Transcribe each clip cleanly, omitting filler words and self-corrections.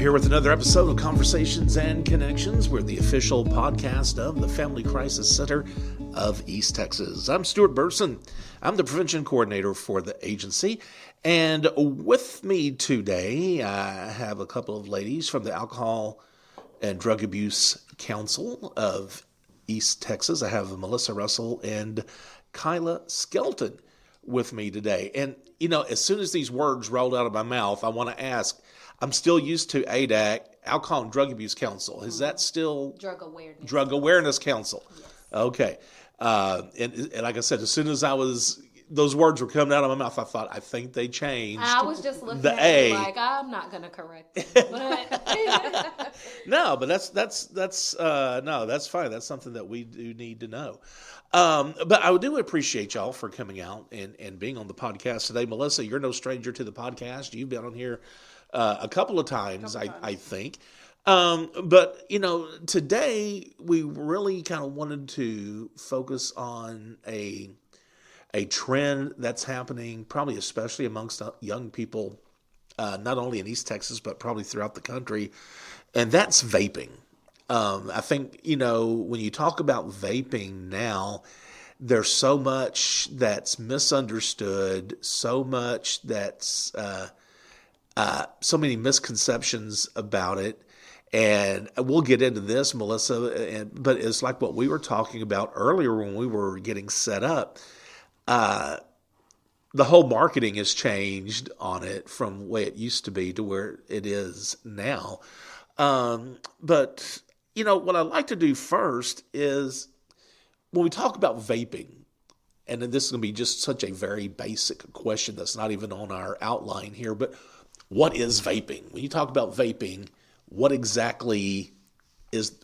here with another episode of Conversations and Connections. We're the official podcast of the Family Crisis Center of East Texas. I'm Stuart Burson. I'm the prevention coordinator for the agency. And with me today, I have a couple of ladies from the Alcohol and Drug Abuse Counsel of East Texas. I have Melissa Russell and Kyla Skelton with me today. And, you know, as soon as these words rolled out of my mouth, I want to ask, I'm still used to ADAC, Alcohol and Drug Abuse Council. Is that still? Drug Awareness Council. Yes. Okay. And like I said, as soon as those words were coming out of my mouth, I thought, I think they changed. I was just looking the at A. it like, I'm not going to correct it. But No, but that's fine. That's something that we do need to know. But I do appreciate y'all for coming out and being on the podcast today. Melissa, you're no stranger to the podcast. You've been on here a couple of times, I think. But, you know, today we really kind of wanted to focus on a trend that's happening, probably especially amongst young people, not only in East Texas, but probably throughout the country, and that's vaping. I think, you know, when you talk about vaping now, there's so much that's misunderstood, so much that's so many misconceptions about it. And we'll get into this, Melissa, but it's like what we were talking about earlier when we were getting set up. The whole marketing has changed on it from the way it used to be to where it is now. But, you know, what I'd like to do first is when we talk about vaping, and this is going to be just such a very basic question that's not even on our outline here, but what is vaping? When you talk about vaping, what exactly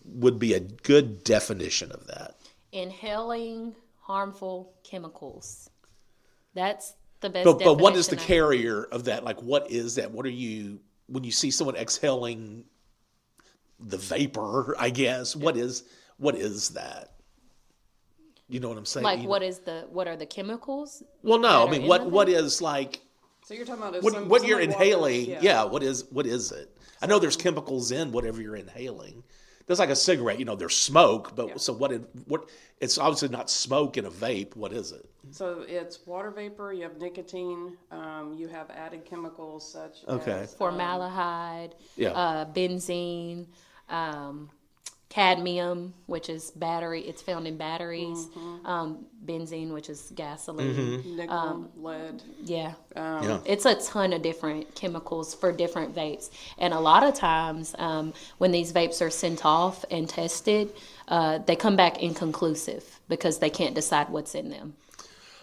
would be a good definition of that? inhaling harmful chemicals. That's the best But definition. what is the carrier of that? Like, what is that? What are you, when you see someone exhaling the vapor, I guess, what is that? You know what I'm saying? Like, what are the chemicals? Well, no, I mean, what vape? is like, So you're talking about what you're inhaling? Walks, Yeah, what is it? I know there's chemicals in whatever you're inhaling. There's like a cigarette, you know, there's smoke, but so what it's obviously not smoke in a vape. What is it? So it's water vapor, you have nicotine, you have added chemicals such as Formaldehyde, Yeah. benzene, cadmium, which is battery. It's found in batteries. Benzene, which is gasoline. nickel, lead. Yeah. Yeah. It's a ton of different chemicals for different vapes. And a lot of times when these vapes are sent off and tested, they come back inconclusive because they can't decide what's in them.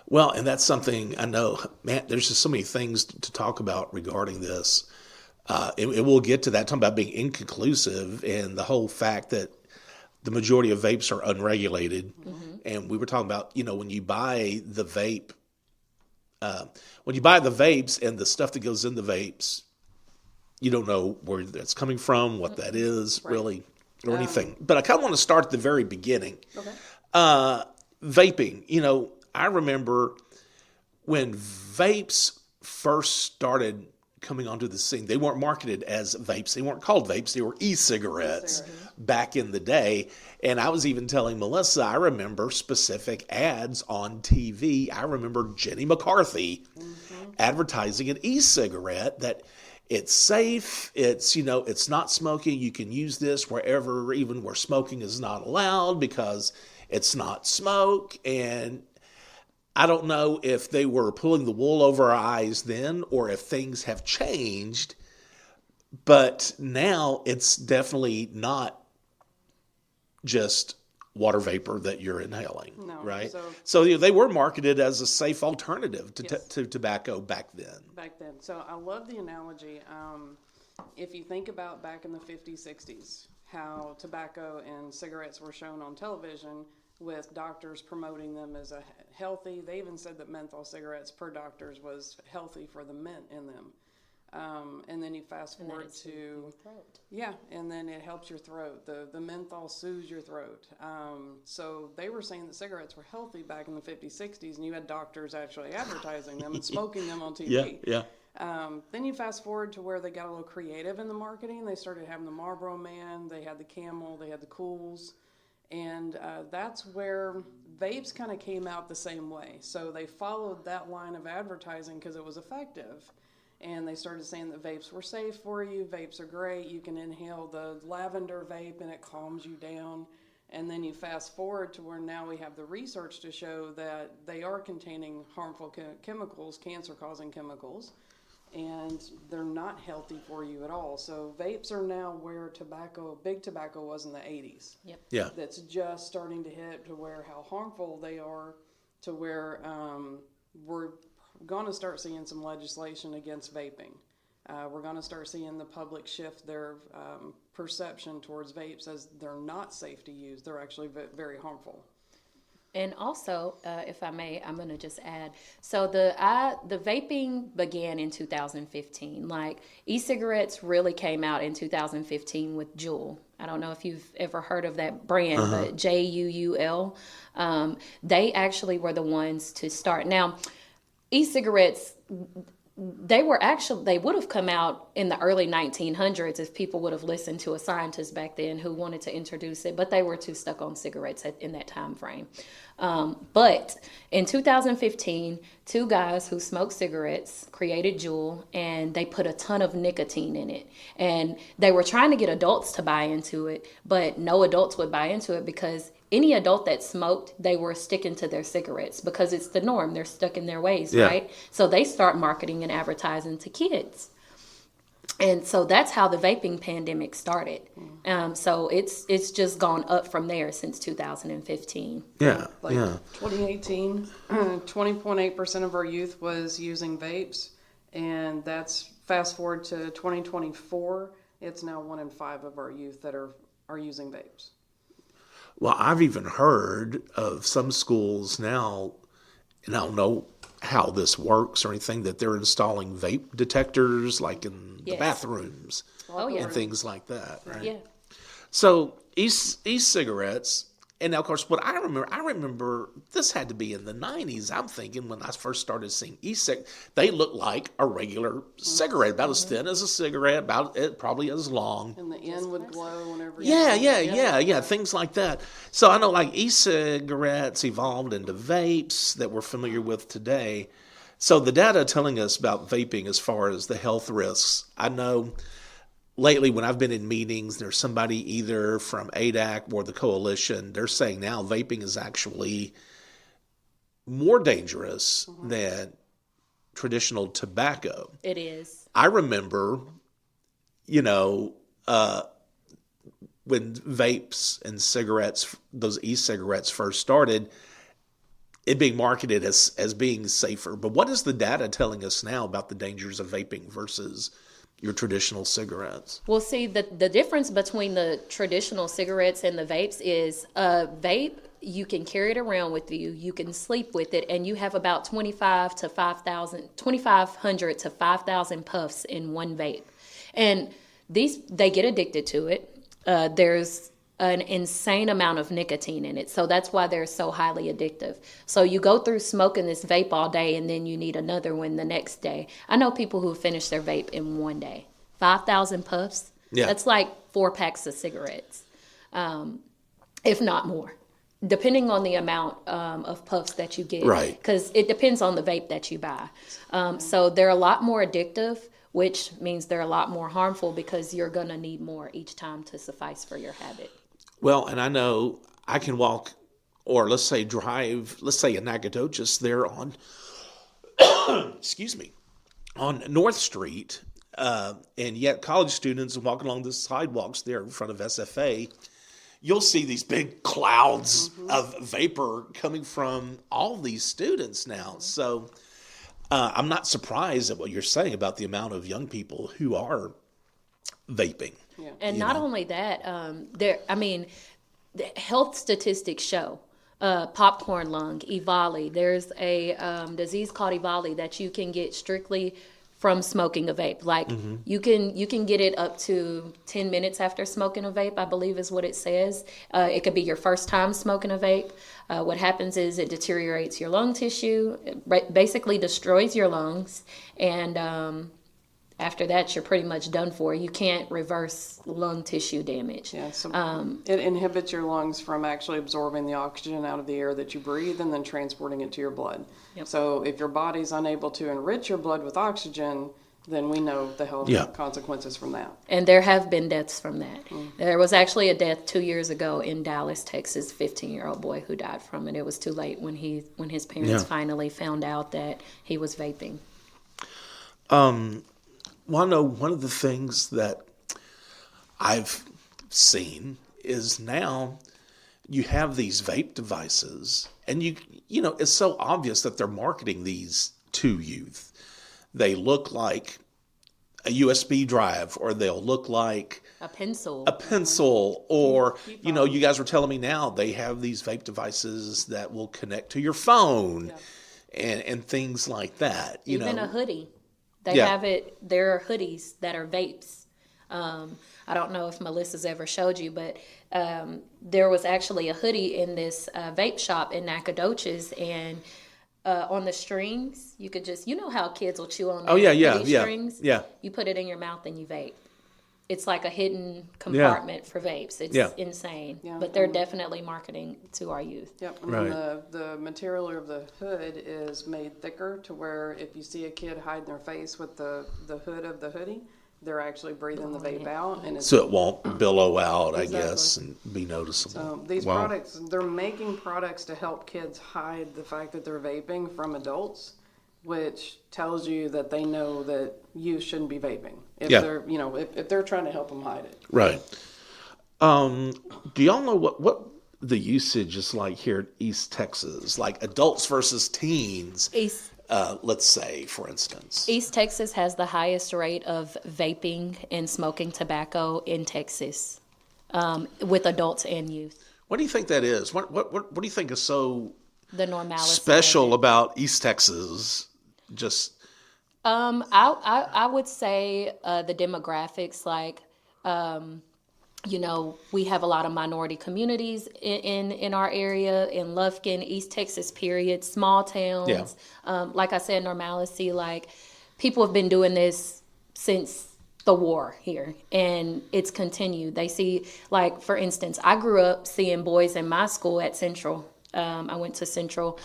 Well, and that's something I know, man, there's just so many things to talk about regarding this. And we'll get to that, talking about being inconclusive and the whole fact that the majority of vapes are unregulated. And we were talking about, you know, when you buy the vape, when you buy the vapes and the stuff that goes in the vapes, you don't know where that's coming from, what that is really, or anything. But I kind of want to start at the very beginning. Okay. Vaping, you know, I remember when vapes first started coming onto the scene, they weren't marketed as vapes. They weren't called vapes. They were e-cigarettes back in the day. And I was even telling Melissa, I remember specific ads on TV. I remember Jenny McCarthy advertising an e-cigarette that it's safe. It's, you know, it's not smoking. You can use this wherever, even where smoking is not allowed because it's not smoke. And I don't know if they were pulling the wool over our eyes then or if things have changed, but now it's definitely not just water vapor that you're inhaling, right? So you know, they were marketed as a safe alternative to tobacco back then. So I love the analogy. If you think about back in the 50s, 60s, how tobacco and cigarettes were shown on television, with doctors promoting them as a healthy. They even said that menthol cigarettes per doctors was healthy for the mint in them. And then you fast forward to, and then it helps your throat. The menthol soothes your throat. So they were saying that cigarettes were healthy back in the 50s, 60s, and you had doctors actually advertising them and smoking them on TV. Yeah. Then you fast forward to where they got a little creative in the marketing. They started having the Marlboro Man, they had the Camel, they had the Cools. And that's where vapes kind of came out the same way. So they followed that line of advertising because it was effective. And they started saying that vapes were safe for you. Vapes are great. You can inhale the lavender vape and it calms you down. And then you fast forward to where now we have the research to show that they are containing harmful chemicals, cancer-causing chemicals. And they're not healthy for you at all. So vapes are now where big tobacco was in the 80s. Yep. Yeah. That's just starting to hit to where how harmful they are, to where we're going to start seeing some legislation against vaping. We're going to start seeing the public shift their perception towards vapes as they're not safe to use. They're actually very harmful. And also, if I may, I'm going to just add. So the vaping began in 2015. Like e-cigarettes really came out in 2015 with Juul. I don't know if you've ever heard of that brand, but Juul. They actually were the ones to start. Now, e-cigarettes, they would have come out in the early 1900s if people would have listened to a scientist back then who wanted to introduce it, but they were too stuck on cigarettes in that time frame. But in 2015, two guys who smoked cigarettes created Juul, and they put a ton of nicotine in it. And they were trying to get adults to buy into it, but no adults would buy into it because any adult that smoked, they were sticking to their cigarettes because it's the norm. They're stuck in their ways, right? So they start marketing and advertising to kids. And so that's how the vaping pandemic started. So it's just gone up from there since 2015. Yeah, 2018, 20.8% of our youth was using vapes. And that's fast forward to 2024. It's now 1 in 5 of our youth that are using vapes. Well, I've even heard of some schools now, and I don't know how this works or anything, that they're installing vape detectors like in the bathrooms and things like that, right? Yeah. So e-cigarettes, and now, of course, what I remember this had to be in the 90s. I'm thinking when I first started seeing e-cig, they looked like a regular cigarette, about as thin as a cigarette, probably as long. And the end would glow whenever Yeah, things like that. So I know like e-cigarettes evolved into vapes that we're familiar with today. So the data telling us about vaping as far as the health risks, I know lately when I've been in meetings, there's somebody either from ADAC or the coalition, they're saying now vaping is actually more dangerous than traditional tobacco. it is. I remember, when vapes and cigarettes, those e-cigarettes first started, it being marketed as being safer. But what is the data telling us now about the dangers of vaping versus your traditional cigarettes? Well, see, the difference between the traditional cigarettes and the vapes is a vape, you can carry it around with you, you can sleep with it, and you have about 2,500 to 5,000 puffs in one vape. And they get addicted to it. There's an insane amount of nicotine in it. So that's why they're so highly addictive. So you go through smoking this vape all day and then you need another one the next day. I know people who finish their vape in one day. 5,000 puffs. Yeah. That's like 4 packs of cigarettes, if not more, depending on the amount of puffs that you get. Right. Because it depends on the vape that you buy. So they're a lot more addictive, which means they're a lot more harmful because you're going to need more each time to suffice for your habit. Well, and I know I can walk, or let's say drive, let's say in Nacogdoches there on, on North Street, and yet college students walking along the sidewalks there in front of SFA, you'll see these big clouds of vapor coming from all these students now. So I'm not surprised at what you're saying about the amount of young people who are vaping. Yeah. And not only that, the health statistics show popcorn lung, EVALI. There's a disease called EVALI that you can get strictly from smoking a vape. Like you can get it up to 10 minutes after smoking a vape, I believe is what it says. It could be your first time smoking a vape. What happens is it deteriorates your lung tissue, it basically destroys your lungs, and after that, you're pretty much done for. You can't reverse lung tissue damage. Yeah, so it inhibits your lungs from actually absorbing the oxygen out of the air that you breathe and then transporting it to your blood. Yep. So if your body's unable to enrich your blood with oxygen, then we know the health consequences from that. And there have been deaths from that. There was actually a death 2 years ago in Dallas, Texas, 15-year-old boy who died from it. It was too late when his parents finally found out that he was vaping. Well, I know one of the things that I've seen is now you have these vape devices, and you know, it's so obvious that they're marketing these to youth. They look like a USB drive, or they'll look like a pencil, or, you know, you guys were telling me now they have these vape devices that will connect to your phone and things like that. Even a hoodie. They have it. There are hoodies that are vapes. I don't know if Melissa's ever showed you, but there was actually a hoodie in this vape shop in Nacogdoches, and on the strings, you could just, you know how kids will chew on strings? Yeah. You put it in your mouth and you vape. It's like a hidden compartment for vapes. It's insane. Yeah. But they're definitely marketing to our youth. Yep. And then the material of the hood is made thicker to where if you see a kid hide their face with the hood of the hoodie, they're actually breathing the vape out. And so it won't billow out, I guess, and be noticeable. So these products, they're making products to help kids hide the fact that they're vaping from adults, which tells you that they know that you shouldn't be vaping if they're, you know, if they're trying to help them hide it. Right. Do y'all know what the usage is like here in East Texas, like adults versus teens? Let's say, for instance, East Texas has the highest rate of vaping and smoking tobacco in Texas, with adults and youth. What do you think that is? What do you think is so the normality special about East Texas? Just I would say the demographics, like you know, we have a lot of minority communities in our area, in Lufkin, East Texas, period, small towns. Like I said, normalcy, like people have been doing this since the war here, and it's continued. They see, like, for instance, I grew up seeing boys in my school at Central. I went to Central.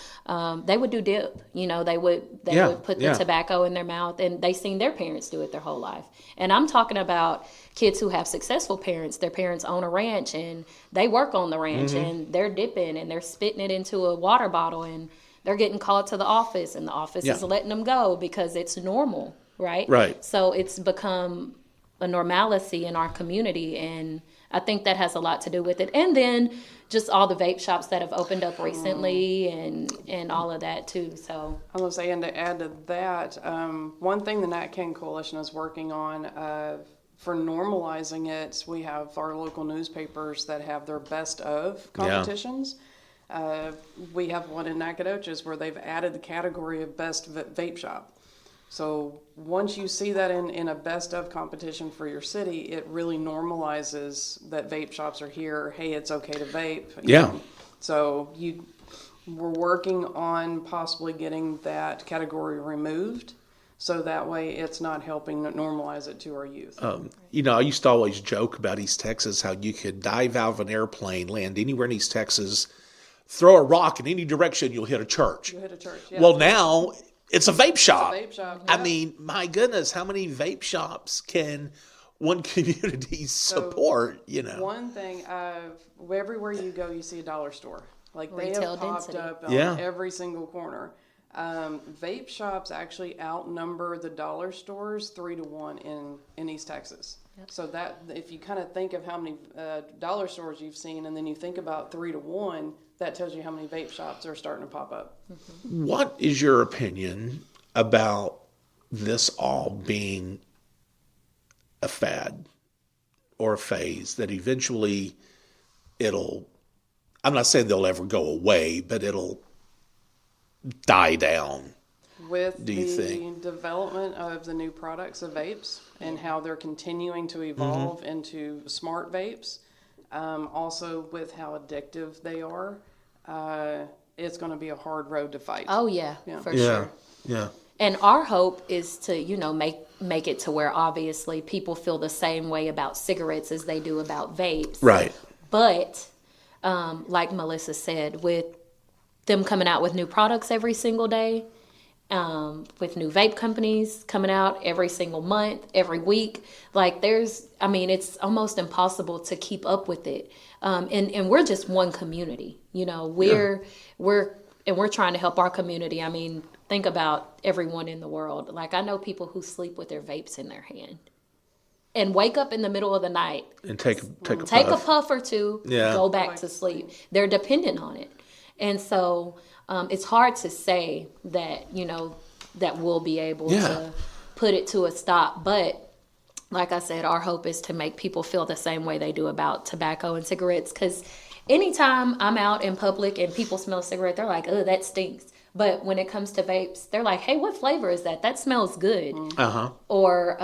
They would do dip. You know, they would put the tobacco in their mouth, and they seen their parents do it their whole life. And I'm talking about kids who have successful parents. Their parents own a ranch, and they work on the ranch, and they're dipping, and they're spitting it into a water bottle, and they're getting called to the office, and the office is letting them go because it's normal, right? Right. So it's become a normalcy in our community, and I think that has a lot to do with it. And then just all the vape shops that have opened up recently and all of that too. So I was saying, to add to that, one thing the Nat King Coalition is working on for normalizing it, we have our local newspapers that have their best of competitions. We have one in Nacogdoches where they've added the category of best vape shop. So once you see that in a best of competition for your city, it really normalizes that vape shops are here. Hey, it's okay to vape. Yeah. So we're working on possibly getting that category removed, so that way it's not helping normalize it to our youth. You know, I used to always joke about East Texas, how you could dive out of an airplane, land anywhere in East Texas, throw a rock in any direction, you'll hit a church. You hit a church, yeah. Well, now it's a vape shop. It's a vape shop, I mean, my goodness, how many vape shops can one community support, you know? One thing, everywhere you go, you see a dollar store. Like, they Retail have popped density. up on every single corner. Vape shops actually outnumber the dollar stores 3-1 in East Texas. Yep. So that, if you kind of think of how many dollar stores you've seen, and then you think about 3-1, that tells you how many vape shops are starting to pop up. Mm-hmm. What is your opinion about this all being a fad or a phase that eventually I'm not saying they'll ever go away, but it'll die down? With do you the think? development of the new products of vapes and how they're continuing to evolve into smart vapes, also with how addictive they are, it's going to be a hard road to fight. Oh yeah, for Yeah, sure. yeah. And our hope is to, make it to where obviously people feel the same way about cigarettes as they do about vapes. Right. But like Melissa said, with them coming out with new products every single day, with new vape companies coming out every single month, every week, like it's almost impossible to keep up with it. And we're just one community, we're trying to help our community. I mean, think about everyone in the world. Like, I know people who sleep with their vapes in their hand and wake up in the middle of the night And take a a puff. puff or two, Yeah. go back to sleep. They're dependent on it. And so it's hard to say that, that we'll be able to put it to a stop. But like I said, our hope is to make people feel the same way they do about tobacco and cigarettes. Because anytime I'm out in public and people smell a cigarette, they're like, oh, that stinks. But when it comes to vapes, they're like, hey, what flavor is that? That smells good. Uh-huh. Or,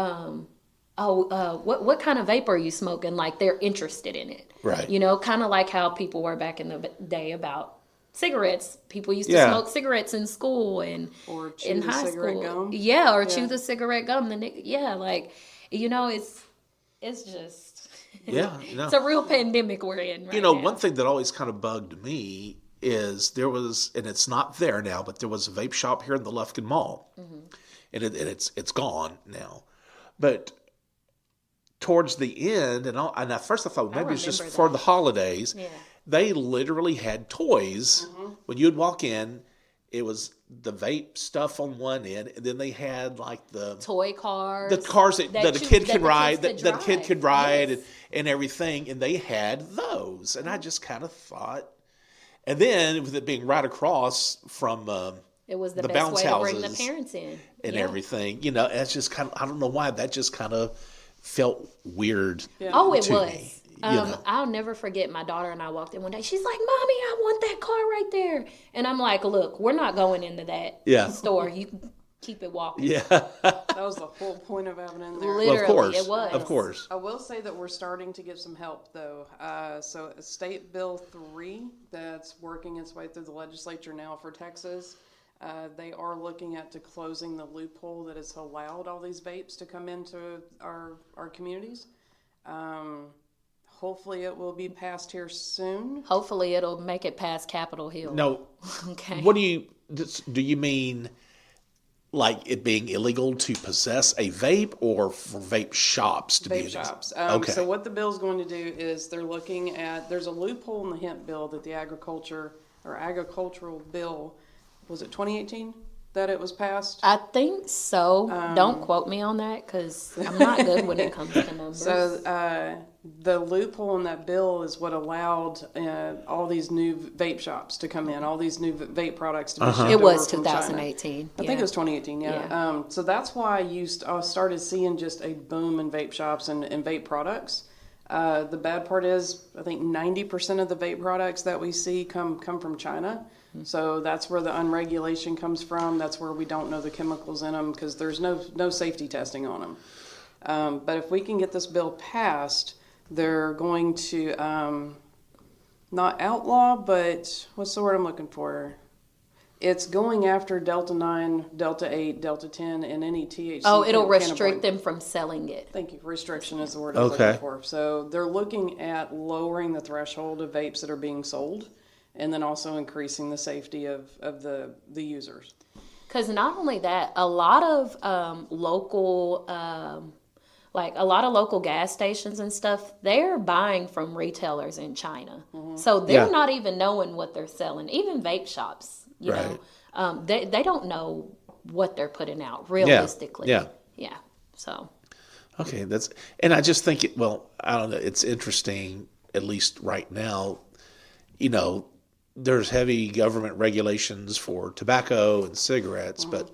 what kind of vape are you smoking? Like, they're interested in it. Right. Kind of like how people were back in the day about cigarettes. People used to Yeah. smoke cigarettes in school and Or chew in the high cigarette school. gum. Yeah, or chew the cigarette gum. It's just Yeah. No. it's a real pandemic we're in right now. One thing that always kind of bugged me is there was, and it's not there now, but there was a vape shop here in the Lufkin Mall, and it's gone now. But towards the end, and at first I thought maybe it's just remember for that. the holidays. Yeah. They literally had toys. When you'd walk in, it was the vape stuff on one end, and then they had like the Toy cars. the cars that a kid can ride, that a kid could ride, Yes. and everything, and they had those, and I just kind of thought, and then with it being right across from It was the the best bounce way to bring the houses parents in. and Yeah. everything, it's just kind of, I don't know why that just kind of felt weird. Oh, it to was. me, I'll never forget, my daughter and I walked in one day. She's like, Mommy, I want that car right there. And I'm like, look, we're not going into that store. You can keep it walking. Yeah, That was the whole point of having it in there. Literally, of course, it was. of course. I will say that we're starting to get some help, though. So State Bill 3 that's working its way through the legislature now for Texas, they are looking at closing the loophole that has allowed all these vapes to come into our communities. Hopefully it will be passed here soon. Hopefully it'll make it past Capitol Hill. No, Okay. what do you mean? Like it being illegal to possess a vape, or for vape shops to be Vape used? shops. Okay. So what the bill's going to do is they're looking at, there's a loophole in the hemp bill that the agricultural bill, was it 2018 that it was passed? I think so. Don't quote me on that because I'm not good when it comes to numbers. So the loophole in that bill is what allowed all these new vape shops to come in, all these new vape products to be shipped it was over from China. 2018. I think it was 2018, yeah. Yeah. So that's why you started seeing just a boom in vape shops and vape products. The bad part is, I think 90% of the vape products that we see come from China. So that's where the unregulation comes from. That's where we don't know the chemicals in them because there's no safety testing on them. But if we can get this bill passed, they're going to not outlaw, but what's the word I'm looking for? It's going after Delta 9, Delta 8, Delta 10, and any THC. Oh, it'll cannabinoid. restrict them from selling it. Thank you. Restriction is the word I was looking for. So they're looking at lowering the threshold of vapes that are being sold, and then also increasing the safety of the users. Because not only that, a lot of local gas stations and stuff, they're buying from retailers in China. So they're not even knowing what they're selling. Even vape shops, you know, they don't know what they're putting out realistically. Yeah. So. Okay, and I just think I don't know, it's interesting, at least right now, there's heavy government regulations for tobacco and cigarettes, but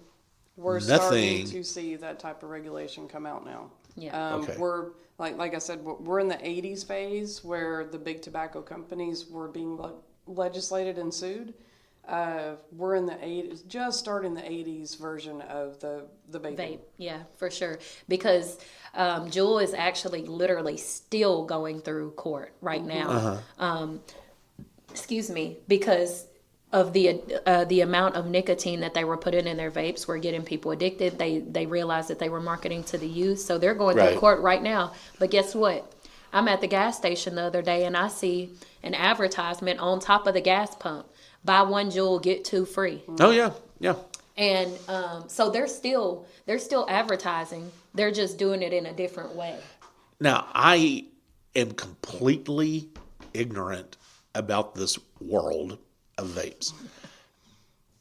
We're starting to see that type of regulation come out now. Yeah. Okay. We're like I said, we're in the 80s phase where the big tobacco companies were being legislated and sued. We're in the 80s, just starting the 80s version of the vaping. Vape, yeah, for sure. Because Jewel is actually literally still going through court right now. Excuse me, because of the amount of nicotine that they were putting in their vapes were getting people addicted. They realized that they were marketing to the youth, so they're going through court right now. But guess what? I'm at the gas station the other day and I see an advertisement on top of the gas pump: buy one Jewel, get two free. Oh yeah. And so they're still advertising. They're just doing it in a different way. Now, I am completely ignorant about this world of vapes.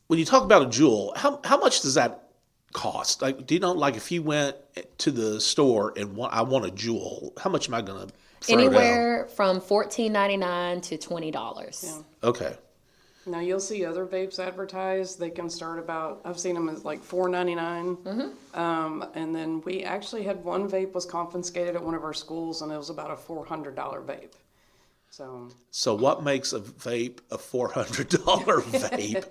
When you talk about a Juul, how much does that cost? Like, do you know, like if you went to the store and I want a Juul, how much am I going to throw Anywhere from $14.99 to $20. Yeah. Okay. Now you'll see other vapes advertised. They can start about, I've seen them as like $4.99. And then we actually had one vape was confiscated at one of our schools, and it was about a $400 vape. So what makes a vape a $400 vape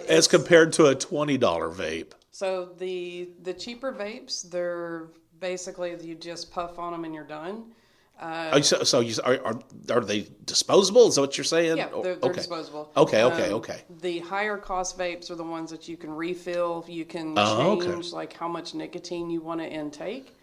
as compared to a $20 vape? So the cheaper vapes, they're basically you just puff on them and you're done. Are they disposable? Is that what you're saying? Yeah, they're okay. disposable. Okay. The higher cost vapes are the ones that you can refill. You can change like how much nicotine you want to intake.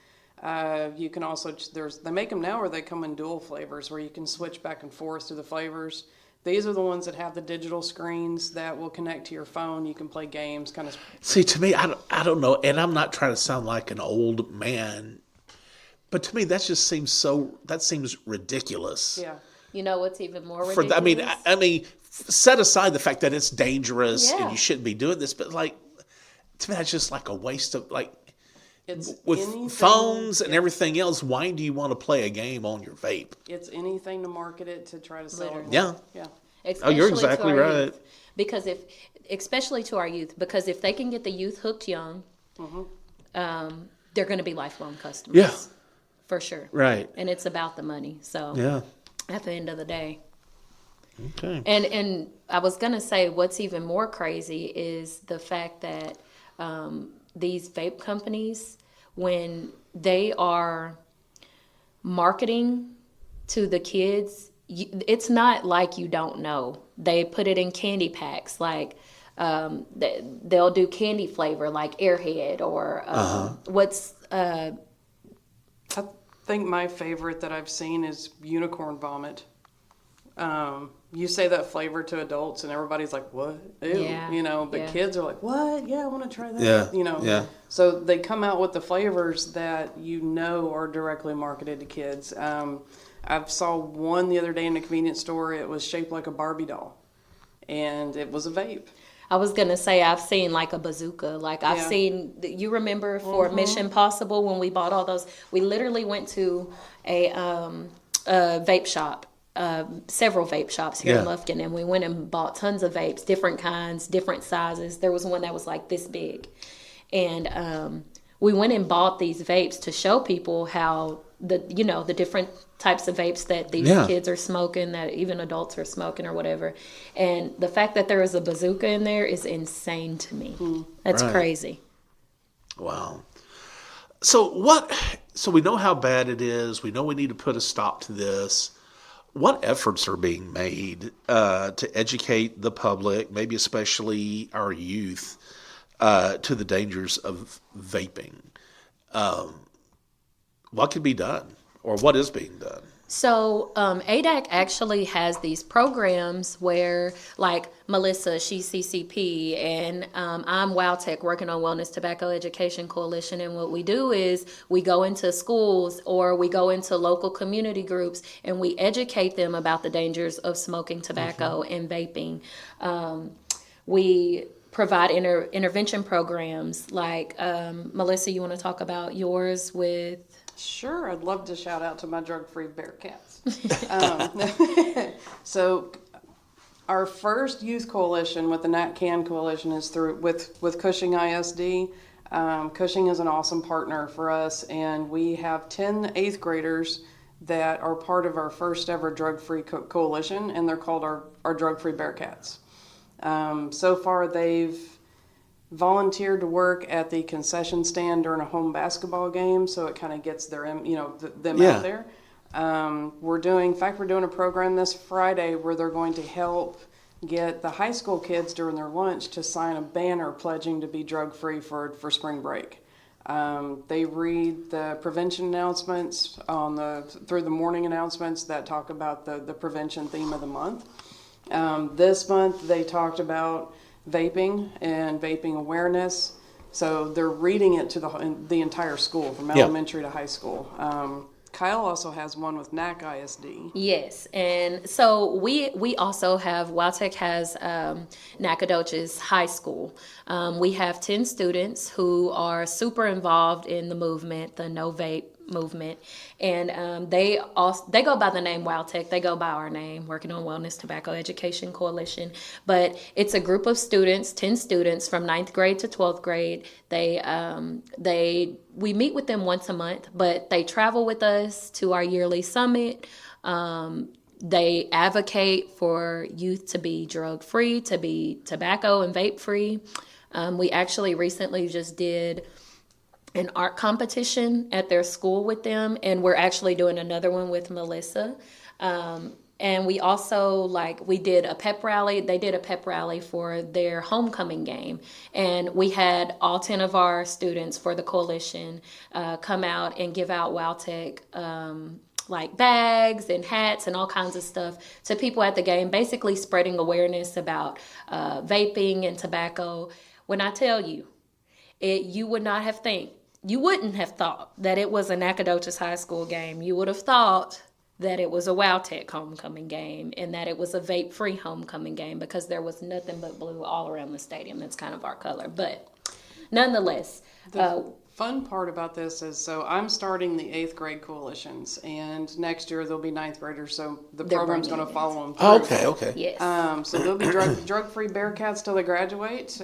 You can also they make them now where they come in dual flavors where you can switch back and forth through the flavors. These are the ones that have the digital screens that will connect to your phone. You can play games, kind of. See, to me, I don't know, and I'm not trying to sound like an old man, but to me that just seems ridiculous. Yeah. You know what's even more ridiculous? I mean, set aside the fact that it's dangerous and you shouldn't be doing this, but like, to me, that's just like a waste of like. With phones and everything else, why do you want to play a game on your vape? It's anything to market it to try to sell it. Yeah. Especially you're exactly right. Youth. Because especially to our youth, because if they can get the youth hooked young, they're going to be lifelong customers. Yeah. For sure. Right. And it's about the money. So at the end of the day. Okay. And I was going to say what's even more crazy is the fact that these vape companies, when they are marketing to the kids, it's not like you don't know. They put it in candy packs, like they'll do candy flavor like Airhead or I think my favorite that I've seen is unicorn vomit. You say that flavor to adults and everybody's like, what? Ew. Yeah. But kids are like, what? Yeah, I want to try that. Yeah. So they come out with the flavors that are directly marketed to kids. I saw one the other day in a convenience store. It was shaped like a Barbie doll, and it was a vape. I was going to say I've seen like a bazooka. Like I've seen, you remember for Mission Possible when we bought all those? We literally went to a vape shop. Several vape shops here in Lufkin, and we went and bought tons of vapes, different kinds, different sizes. There was one that was like this big, and we went and bought these vapes to show people how the different types of vapes that these kids are smoking, that even adults are smoking or whatever. And the fact that there is a bazooka in there is insane to me. That's crazy. Wow. So we know how bad it is. We know we need to put a stop to this. What efforts are being made to educate the public, maybe especially our youth, to the dangers of vaping? What can be done, or what is being done? So ADAC actually has these programs where, like Melissa, she's CCP, and I'm WowTech, working on Wellness Tobacco Education Coalition. And what we do is we go into schools or we go into local community groups and we educate them about the dangers of smoking tobacco and vaping. We provide intervention programs like, Melissa, you want to talk about yours with... Sure, I'd love to shout out to my drug-free Bearcats. So our first youth coalition with the NatCan coalition is through with Cushing ISD. Cushing is an awesome partner for us, and we have 10 eighth graders that are part of our first ever drug-free coalition, and they're called our drug-free Bearcats. So far, they've volunteered to work at the concession stand during a home basketball game, so it kind of gets them out there. We're doing a program this Friday where they're going to help get the high school kids during their lunch to sign a banner pledging to be drug-free for spring break. They read the prevention announcements through the morning announcements that talk about the prevention theme of the month. This month they talked about vaping and vaping awareness. So they're reading it to the entire school, from elementary to high school. Kyla also has one with NAC ISD. Yes, and so we also have, Wildtech has Nacogdoches High School. We have 10 students who are super involved in the movement, the No Vape movement, and they go by the name Wildtech. They go by our name, Working on Wellness Tobacco Education Coalition. But it's a group of students, 10 students from 9th grade to 12th grade. We meet with them once a month, but they travel with us to our yearly summit. They advocate for youth to be drug-free, to be tobacco and vape-free. We actually recently just did an art competition at their school with them, and we're actually doing another one with Melissa. And we also, we did a pep rally. They did a pep rally for their homecoming game. And we had all 10 of our students for the coalition come out and give out Wildtech bags and hats and all kinds of stuff to people at the game, basically spreading awareness about vaping and tobacco. When I tell you, you wouldn't have thought that it was a Nacogdoches High School game. You would have thought that it was a Wildtech homecoming game and that it was a vape-free homecoming game, because there was nothing but blue all around the stadium. That's kind of our color. But nonetheless, the fun part about this is, so I'm starting the 8th grade coalitions, and next year there'll be 9th graders, so the program's going to follow them through. Okay. Yes. So there'll be drug-free Bearcats till they graduate.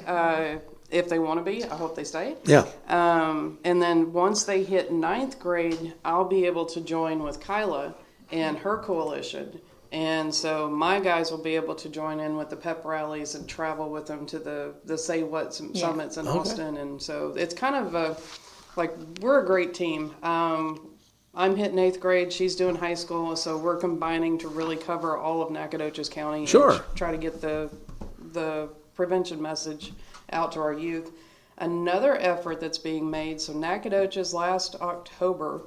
If they want to be, I hope they stay. Yeah. And then once they hit 9th grade, I'll be able to join with Kyla and her coalition. And so my guys will be able to join in with the pep rallies and travel with them to the Say What summits in Austin. And so it's kind of we're a great team. I'm hitting 8th grade. She's doing high school. So we're combining to really cover all of Nacogdoches County. Sure. And try to get the prevention message out to our youth. Another effort that's being made, so Nacogdoches last October,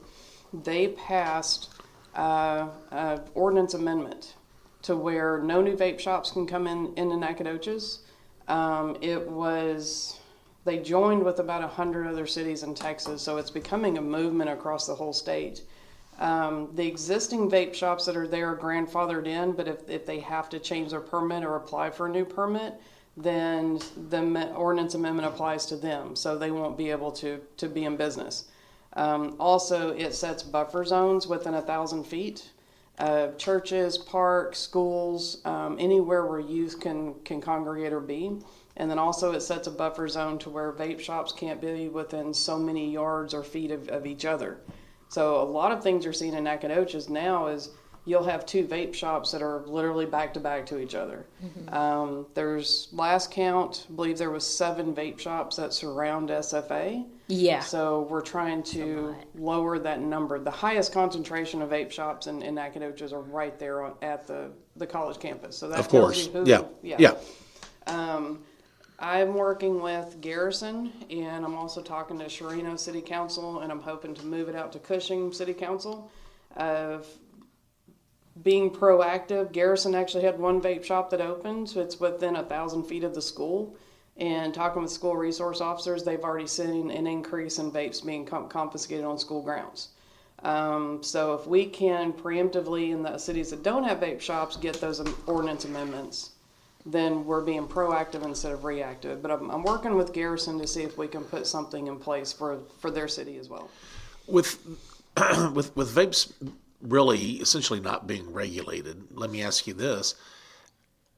they passed an ordinance amendment to where no new vape shops can come into Nacogdoches. They joined with about 100 other cities in Texas, so it's becoming a movement across the whole state. The existing vape shops that are there are grandfathered in, but if they have to change their permit or apply for a new permit, then the ordinance amendment applies to them, so they won't be able to be in business. Also, it sets buffer zones within 1,000 feet. Churches, parks, schools, anywhere where youth can congregate or be. And then also it sets a buffer zone to where vape shops can't be within so many yards or feet of each other. So a lot of things you're seeing in Nacogdoches now is you'll have 2 vape shops that are literally back to back to each other. Mm-hmm. There's, last count, I believe there was 7 vape shops that surround SFA. Yeah. So we're trying to lower that number. The highest concentration of vape shops in Nacogdoches are right there at the college campus. So that of course. tells you who. Yeah. I'm working with Garrison, and I'm also talking to Sherino City Council, and I'm hoping to move it out to Cushing City Council. Of being proactive, Garrison actually had 1 vape shop that opened, so it's within 1,000 feet of the school. And talking with school resource officers, they've already seen an increase in vapes being confiscated on school grounds. So if we can preemptively, in the cities that don't have vape shops, get those ordinance amendments, then we're being proactive instead of reactive. But I'm working with Garrison to see if we can put something in place for their city as well. With vapes really essentially not being regulated, let me ask you this.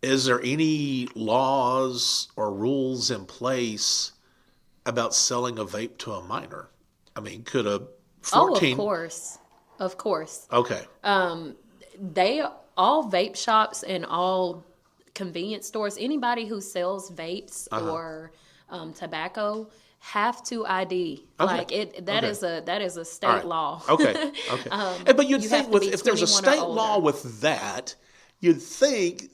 Is there any laws or rules in place about selling a vape to a minor? I mean, could a 14... Oh, of course. Okay. All vape shops and all convenience stores, anybody who sells vapes or tobacco have to ID. Okay. Like that is a state All right. law. Okay. But you'd you think have to be if there's a 21 or state law older. with that, you'd think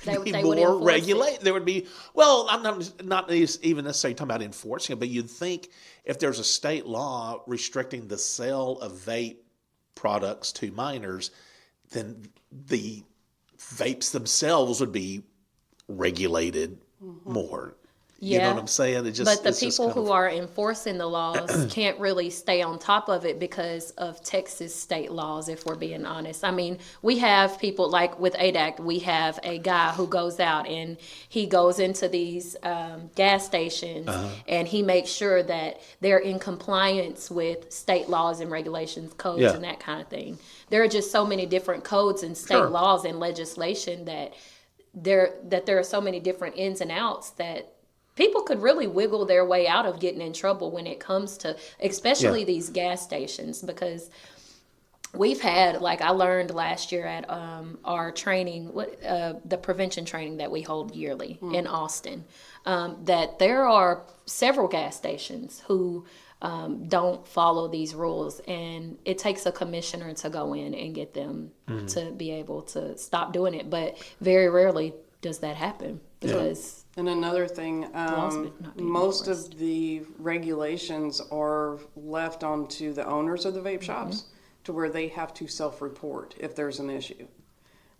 there would be They would more enforce regulate. There would be, well, I'm not even necessarily talking about enforcing it, but you'd think if there's a state law restricting the sale of vape products to minors, then the vapes themselves would be regulated more. You know what I'm saying? It just, but the it's just people kind who of- are enforcing the laws can't really stay on top of it because of Texas state laws, if we're being honest. I mean, we have people like with ADAC, we have a guy who goes out and he goes into these gas stations and he makes sure that they're in compliance with state laws and regulations, codes and that kind of thing. There are just so many different codes and state laws and legislation that there are so many different ins and outs that people could really wiggle their way out of getting in trouble when it comes to, especially these gas stations, because we've had, like I learned last year at our training, the prevention training that we hold yearly in Austin, that there are several gas stations who don't follow these rules, and it takes a commissioner to go in and get them to be able to stop doing it. But very rarely does that happen because... And another thing, most of the regulations are left onto the owners of the vape shops to where they have to self-report if there's an issue.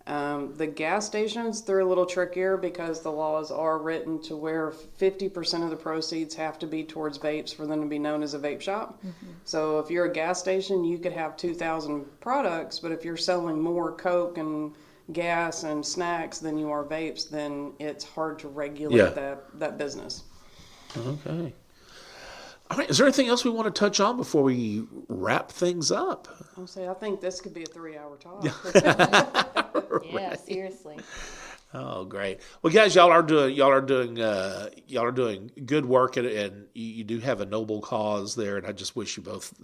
The gas stations, they're a little trickier because the laws are written to where 50% of the proceeds have to be towards vapes for them to be known as a vape shop. So if you're a gas station, you could have 2,000 products, but if you're selling more Coke and gas and snacks than you are vapes, then it's hard to regulate that business. Okay. All right. Is there anything else we want to touch on before we wrap things up? I'll say I think this could be a 3-hour talk. Yeah, seriously. Oh, great. Well, guys, y'all are doing good work, and you do have a noble cause there, and I just wish you both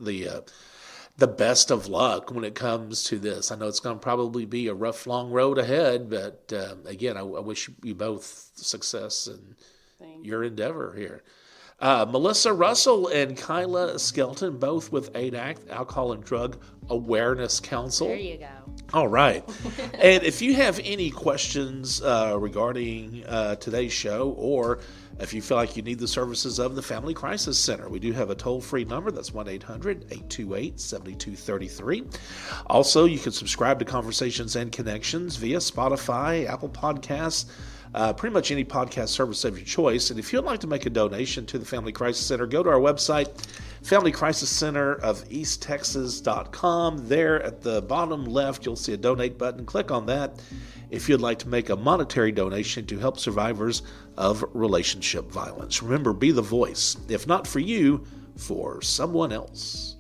the best of luck when it comes to this. I know it's going to probably be a rough, long road ahead, but again, I wish you both success in your endeavor here. Melissa Russell and Kyla Skelton, both with ADAC, Alcohol and Drug Awareness Council. There you go. All right. And if you have any questions regarding today's show, or if you feel like you need the services of the Family Crisis Center, we do have a toll-free number. That's 1-800-828-7233. Also, you can subscribe to Conversations and Connections via Spotify, Apple Podcasts, pretty much any podcast service of your choice. And if you'd like to make a donation to the Family Crisis Center, go to our website, FamilyCrisisCenterofEastTexas.com. There at the bottom left, you'll see a donate button. Click on that if you'd like to make a monetary donation to help survivors of relationship violence. Remember, be the voice, if not for you, for someone else.